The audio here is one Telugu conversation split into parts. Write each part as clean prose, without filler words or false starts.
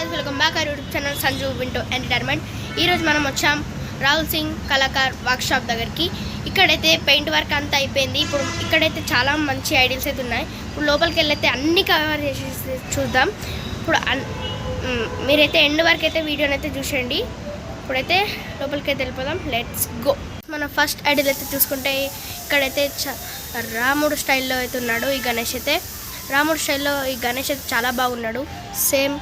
guys, welcome back our YouTube channel Sanju Vinto Entertainment. ఈ రోజు మనం వచ్చాం రాహుల్ సింగ్ కళాకార్ వర్క్ షాప్ దగ్గరికి. ఇక్కడైతే పెయింట్ వర్క్ అంతా అయిపోయింది. ఇప్పుడు ఇక్కడైతే చాలా మంచి ఐడియాస్ అయితే ఉన్నాయి. ఇప్పుడు లోపలికి వెళ్ళైతే అన్ని కవర్ చేసి చూద్దాం. ఇప్పుడు మీరైతే ఎండ్ వరకు అయితే వీడియోని అయితే చూసేయండి. ఇప్పుడైతే లోపలికి అయితే వెళ్ళిపోదాం. Let's go. మన ఫస్ట్ ఐడియాలు అయితే చూసుకుంటే ఇక్కడైతే రాముడు స్టైల్లో అయితే ఉన్నాడు ఈ గణేష్ అయితే. రాముడు స్టైల్లో ఈ గణేష్ అయితే చాలా బాగున్నాడు. సేమ్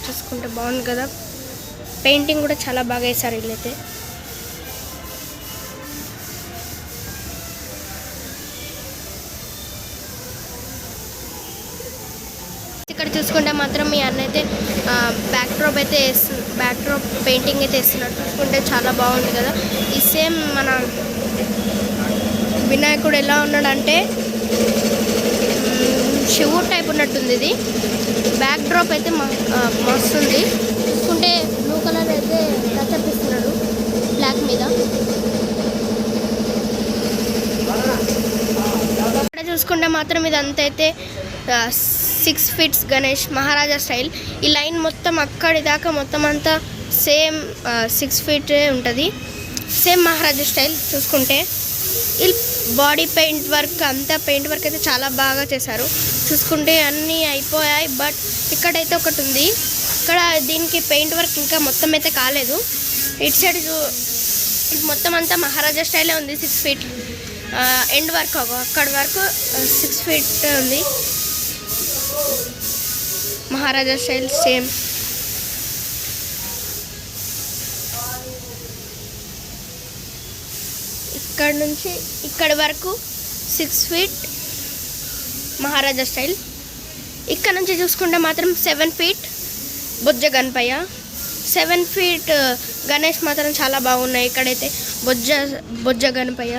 చూసుకుంటే బాగుంది కదా. పెయింటింగ్ కూడా చాలా బాగా వేశారు వీళ్ళైతే. ఇక్కడ చూసుకుంటే మాత్రం మీ అన్న అయితే బ్యాక్ డ్రాప్ పెయింటింగ్ అయితే వేస్తున్నాడు. చూసుకుంటే చాలా బాగుంది కదా. ఈ సేమ్ మన వినాయకుడు ఎలా ఉన్నాడంటే శివుడు టైప్ ఉన్నట్టుంది. ఇది బ్యాక్ డ్రాప్ అయితే మస్తుంది. చూసుకుంటే బ్లూ కలర్ అయితే టచ్అప్ ఇస్తున్నాడు బ్లాక్ మీద. ఇక్కడ చూసుకుంటే మాత్రం ఇదంతా అయితే 6 feet గణేష్ మహారాజా స్టైల్. ఈ లైన్ మొత్తం అక్కడి దాకా మొత్తం అంతా సేమ్ 6 feet ఉంటుంది. సేమ్ మహారాజా స్టైల్. చూసుకుంటే ఈ బాడీ పెయింట్ వర్క్ అంతా పెయింట్ వర్క్ అయితే చాలా బాగా చేశారు. చూసుకుంటే అన్నీ అయిపోయాయి. బట్ ఇక్కడైతే ఒకటి ఉంది. ఇక్కడ దీనికి పెయింట్ వర్క్ ఇంకా మొత్తం అయితే కాలేదు. ఇటు సైడ్ మొత్తం అంతా మహారాజా స్టైలే ఉంది. 6 feet ఎండ్ వర్క్ అక్కడి వరకు 6 feet ఉంది మహారాజా స్టైల్ సేమ్. ఇక్కడ నుంచి ఇక్కడ వరకు 6 feet మహారాజా స్టైల్. ఇక్కడ నుంచి చూసుకుంటే మాత్రం 7 feet బొజ్జ గణపయ్య. 7 feet గణేష్ మాత్రం చాలా బాగున్నాయి. ఇక్కడైతే బొజ్జ గణపయ్య.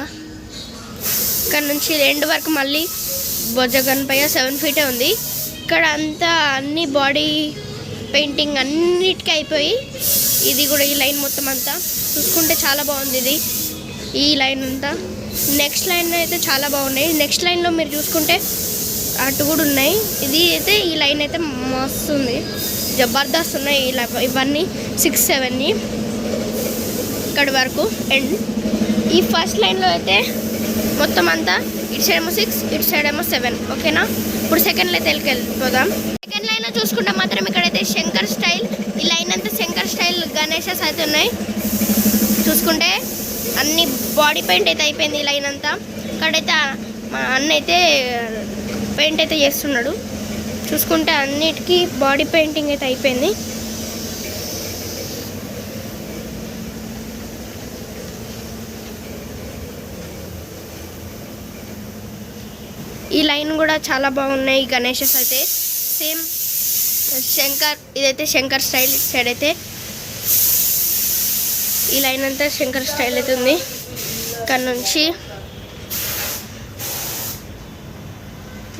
ఇక్కడ నుంచి ఎండ్ వరకు మళ్ళీ బొజ్జ గణపయ్య 7 feet ఉంది. ఇక్కడ అంతా అన్ని బాడీ పెయింటింగ్ అన్నిటికీ అయిపోయి ఇది కూడా ఈ లైన్ మొత్తం అంతా చూసుకుంటే చాలా బాగుంది. ఇది ఈ లైన్ అంతా. నెక్స్ట్ లైన్ అయితే చాలా బాగున్నాయి. నెక్స్ట్ లైన్లో మీరు చూసుకుంటే అటు కూడా ఉన్నాయి. ఇది అయితే ఈ లైన్ అయితే మస్తు ఉంది, జబర్దస్త్ ఉన్నాయి ఇవన్నీ 6, 7 ఇక్కడ వరకు ఎండ్. ఈ ఫస్ట్ లైన్లో అయితే మొత్తం అంతా ఇటు సైడ్ ఏమో 6, ఇటు సైడ్ ఏమో 7. ఓకేనా. ఇప్పుడు సెకండ్ లైన్ వెళ్ళిపోదాం. సెకండ్ లైన్లో చూసుకుంటే మాత్రం ఇక్కడైతే శంకర్ స్టైల్. ఈ లైన్ అంతా శంకర్ స్టైల్ గణేషస్ అయితే ఉన్నాయి. చూసుకుంటే అన్ని బాడీ పెయింట్ అయితే అయిపోయింది ఈ లైన్ అంతా. ఇక్కడైతే మా అన్న అయితే పెయింట్ అయితే చేస్తున్నాడు. చూసుకుంటే అన్నిటికీ బాడీ పెయింటింగ్ అయితే అయిపోయింది. ఈ లైన్ కూడా చాలా బాగున్నాయి గణేషస్ అయితే. సేమ్ శంకర్, ఇదైతే శంకర్ స్టైల్. ఇటు సైడ్ అయితే ఈ లైన్ అంతా శంకర్ స్టైల్ అయితే ఉంది. ఇక్కడ నుంచి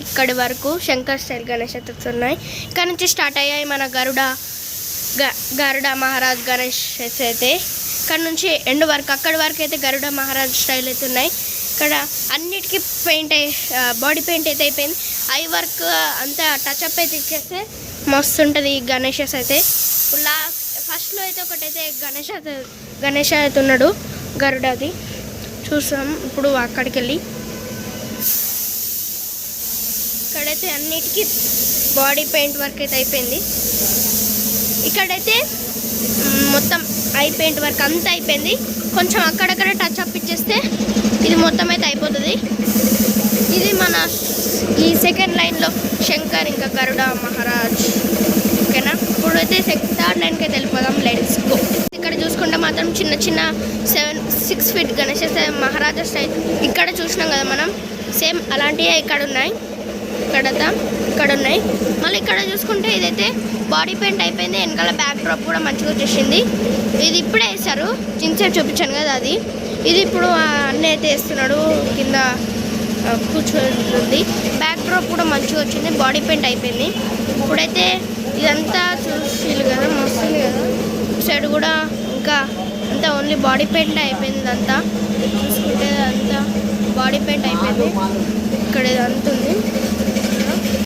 ఇక్కడి వరకు శంకర్ స్టైల్ గణేష్ అయితే ఉన్నాయి. ఇక్కడ నుంచి స్టార్ట్ అయ్యాయి మన గరుడ మహారాజ్ గణేష్ అయితే. ఇక్కడ నుంచి ఎండ్ వరకు అక్కడి వరకు అయితే గరుడ మహారాజ్ స్టైల్ అయితే ఉన్నాయి. ఇక్కడ అన్నిటికీ పెయింట్ బాడీ పెయింట్ అయితే అయిపోయింది. ఐ వర్క్ అంతా టచ్అప్ అయితే ఇచ్చేస్తే మస్తు ఉంటుంది ఈ గణేషస్ అయితే. ఫస్ట్లో అయితే ఒకటైతే గణేష్ అయితే ఉన్నాడు గరుడది చూసాం. ఇప్పుడు అక్కడికి వెళ్ళి ఇక్కడైతే అన్నిటికీ బాడీ పెయింట్ వర్క్ అయితే అయిపోయింది. ఇక్కడైతే మొత్తం ఐ పెయింట్ వర్క్ అంతా అయిపోయింది. కొంచెం అక్కడక్కడ టచ్ అప్ ఇచ్చేస్తే ఇది మొత్తం అయితే అయిపోతుంది. ఇది మన ఈ సెకండ్ లైన్లో శంకర్ ఇంకా గరుడ మహారాజ్. ఓకేనా. ఇప్పుడు అయితే థర్డ్ లైన్కి అయితే వెళ్ళిపోదాం. Let's go. ఇక్కడ చూసుకుంటే మాత్రం చిన్న చిన్న 6 feet గణేష్ మహారాజా స్టైల్. ఇక్కడ చూసినాం కదా మనం, సేమ్ అలాంటివే ఇక్కడ ఉన్నాయి. ఇక్కడ ఉన్నాయి. మళ్ళీ ఇక్కడ చూసుకుంటే ఇదైతే బాడీ పెయింట్ అయిపోయింది. వెనకాల బ్యాక్ డ్రాప్ కూడా మంచిగా వచ్చేసింది. ఇది ఇప్పుడే వేస్తారు, చిన్నసేపు చూపించాను కదా అది. ఇది ఇప్పుడు అన్న అయితే వేస్తున్నాడు, కింద కూర్చొని. బ్యాక్ డ్రాప్ కూడా మంచిగా వచ్చింది, బాడీ పెయింట్ అయిపోయింది. ఇప్పుడైతే ఇదంతా చూసి కదా మస్తుంది కదా. సైడ్ కూడా ఇంకా అంతా ఓన్లీ బాడీ పెయింట్ అయిపోయింది. ఇదంతా చూసుకుంటే అంతా బాడీ పెయింట్ అయిపోయింది. ఇక్కడ ఇదంతా ఉంది.